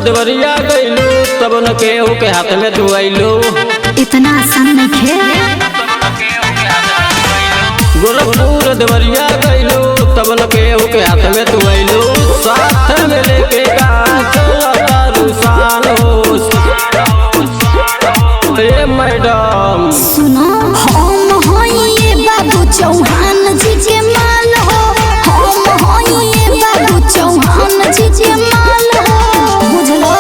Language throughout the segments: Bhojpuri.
देवरिया गइलू तब न केहू के हाथ में दुआइलू। इतना आसान नहीं खे। गोरखपुर देवरिया गइलू तब न केहू के हाथ में दुआइलू। साथ में लेके मैडम सुनो हम होइए बाबू चौहान जी के माल हो। हम होइए बाबू चौहान जी के माल हो। बुझलो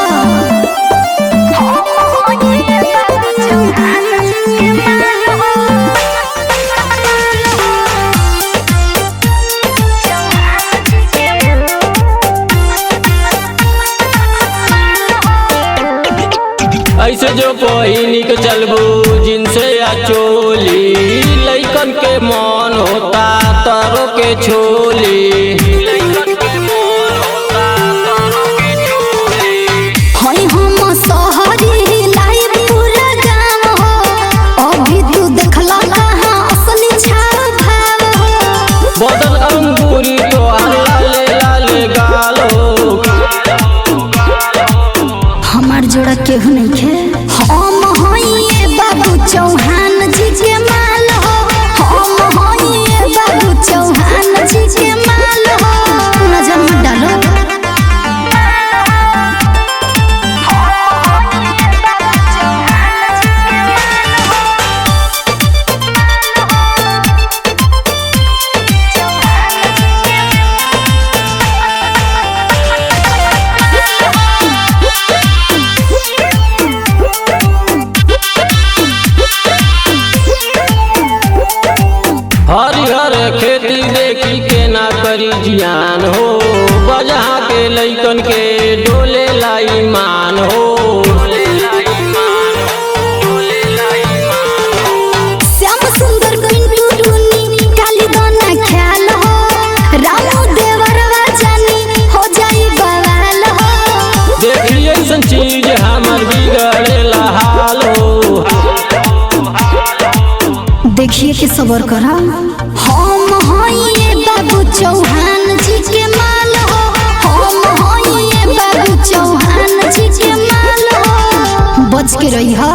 ऐसे जो पहिनी के चलबू जिनसे या चोली लइकन के मन होता तारो के छोली। हई हम शहरी लाइव पूरा गाँव हो। अभी तू देखला कहाँ असली छाव भाव हो। बदल अंगूरी तो लाले लाले गाल हो। हमार जोड़ा केहू नहीं खे। हम होइए बाबू चौहान जी के माल हो। हम होइए बाबू चौहान जी के माल हो। नजर मत डालो। हरिहर खेती देखी के ना करी जियान हो। बजहा के लइकन के डोले लाई मान हो। श्याम सुंदर पिंटू टूनी काली दोना ख्याल हो। रामू देवरवा जानी हो जाई बवाल हो। देखिए ऐसन चीज हमर बिगड़ेला हाल हो। देखिए कि सबर करा। हम होइए बाबू चौहान जी के माल हो। हम होइए बाबू चौहान जी के माल हो। बच के रही हो।